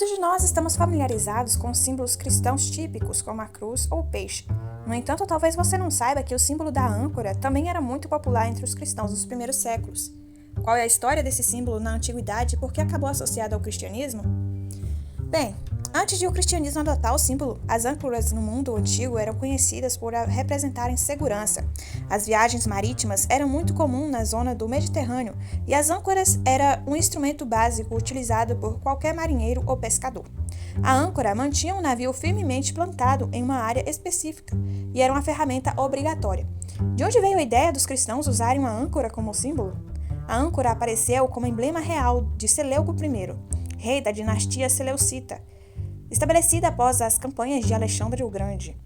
Muitos de nós estamos familiarizados com símbolos cristãos típicos, como a cruz ou o peixe. No entanto, talvez você não saiba que o símbolo da âncora também era muito popular entre os cristãos dos primeiros séculos. Qual é a história desse símbolo na antiguidade e por que acabou associado ao cristianismo? Bem, antes de o cristianismo adotar o símbolo, as âncoras no mundo antigo eram conhecidas por representarem segurança. As viagens marítimas eram muito comuns na zona do Mediterrâneo e as âncoras eram um instrumento básico utilizado por qualquer marinheiro ou pescador. A âncora mantinha um navio firmemente plantado em uma área específica e era uma ferramenta obrigatória. De onde veio a ideia dos cristãos usarem uma âncora como símbolo? A âncora apareceu como emblema real de Seleuco I, rei da dinastia Seleucida, estabelecida após as campanhas de Alexandre o Grande.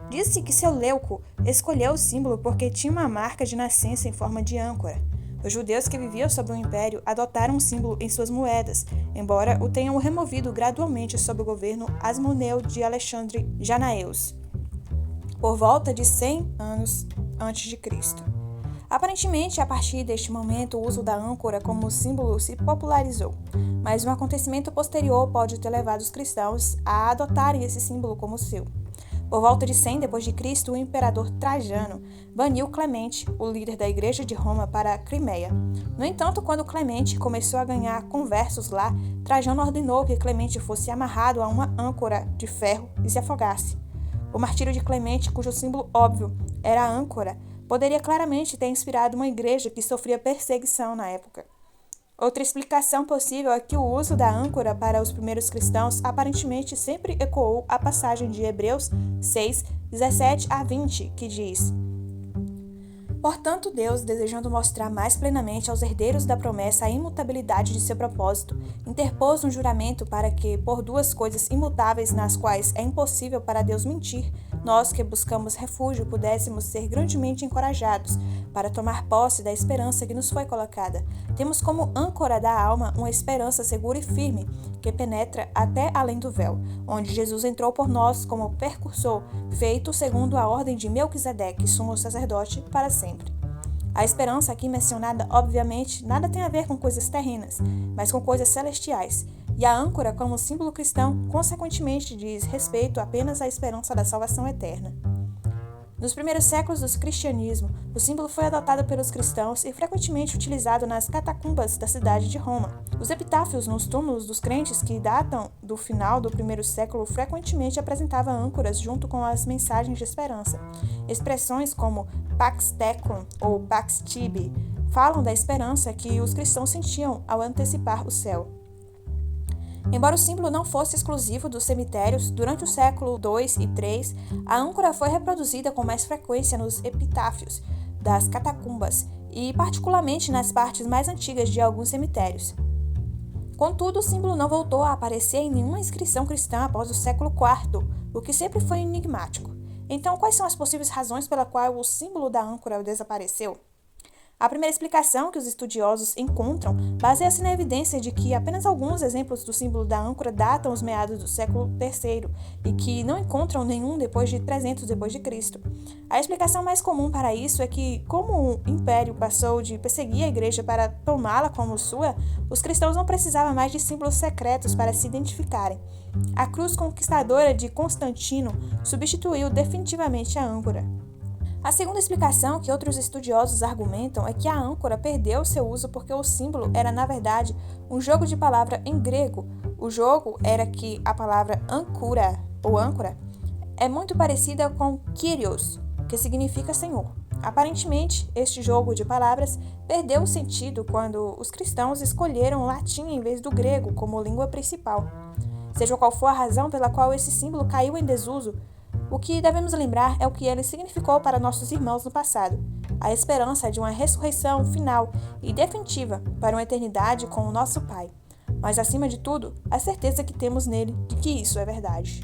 Diz-se que Seleuco escolheu o símbolo porque tinha uma marca de nascença em forma de âncora. Os judeus que viviam sob o império adotaram o símbolo em suas moedas, embora o tenham removido gradualmente sob o governo asmoneu de Alexandre Janaeus, por volta de 100 anos antes de Cristo. Aparentemente, a partir deste momento, o uso da âncora como símbolo se popularizou, mas um acontecimento posterior pode ter levado os cristãos a adotarem esse símbolo como seu. Por volta de 100 d.C., o imperador Trajano baniu Clemente, o líder da Igreja de Roma, para a Crimeia. No entanto, quando Clemente começou a ganhar conversos lá, Trajano ordenou que Clemente fosse amarrado a uma âncora de ferro e se afogasse. O martírio de Clemente, cujo símbolo óbvio era a âncora, poderia claramente ter inspirado uma igreja que sofria perseguição na época. Outra explicação possível é que o uso da âncora para os primeiros cristãos aparentemente sempre ecoou a passagem de Hebreus 6, 17 a 20, que diz: Portanto, Deus, desejando mostrar mais plenamente aos herdeiros da promessa a imutabilidade de seu propósito, interpôs um juramento para que, por duas coisas imutáveis nas quais é impossível para Deus mentir, nós que buscamos refúgio pudéssemos ser grandemente encorajados para tomar posse da esperança que nos foi colocada. Temos como âncora da alma uma esperança segura e firme, que penetra até além do véu, onde Jesus entrou por nós como precursor, feito segundo a ordem de Melquisedeque, sumo sacerdote, para sempre. A esperança aqui mencionada, obviamente, nada tem a ver com coisas terrenas, mas com coisas celestiais. E a âncora, como símbolo cristão, consequentemente diz respeito apenas à esperança da salvação eterna. Nos primeiros séculos do cristianismo, o símbolo foi adotado pelos cristãos e frequentemente utilizado nas catacumbas da cidade de Roma. Os epitáfios nos túmulos dos crentes que datam do final do primeiro século frequentemente apresentavam âncoras junto com as mensagens de esperança. Expressões como Pax Tecum ou Pax Tibi falam da esperança que os cristãos sentiam ao antecipar o céu. Embora o símbolo não fosse exclusivo dos cemitérios, durante o século II e III, a âncora foi reproduzida com mais frequência nos epitáfios das catacumbas e particularmente nas partes mais antigas de alguns cemitérios. Contudo, o símbolo não voltou a aparecer em nenhuma inscrição cristã após o século IV, o que sempre foi enigmático. Então, quais são as possíveis razões pela qual o símbolo da âncora desapareceu? A primeira explicação que os estudiosos encontram baseia-se na evidência de que apenas alguns exemplos do símbolo da âncora datam os meados do século III e que não encontram nenhum depois de 300 d.C. A explicação mais comum para isso é que, como o império passou de perseguir a igreja para tomá-la como sua, os cristãos não precisavam mais de símbolos secretos para se identificarem. A cruz conquistadora de Constantino substituiu definitivamente a âncora. A segunda explicação que outros estudiosos argumentam é que a âncora perdeu seu uso porque o símbolo era, na verdade, um jogo de palavra em grego. O jogo era que a palavra âncora, ou âncora, é muito parecida com Kyrios, que significa Senhor. Aparentemente, este jogo de palavras perdeu o sentido quando os cristãos escolheram o latim em vez do grego como língua principal. Seja qual for a razão pela qual esse símbolo caiu em desuso, o que devemos lembrar é o que ele significou para nossos irmãos no passado, a esperança de uma ressurreição final e definitiva para uma eternidade com o nosso Pai. Mas, acima de tudo, a certeza que temos nele de que isso é verdade.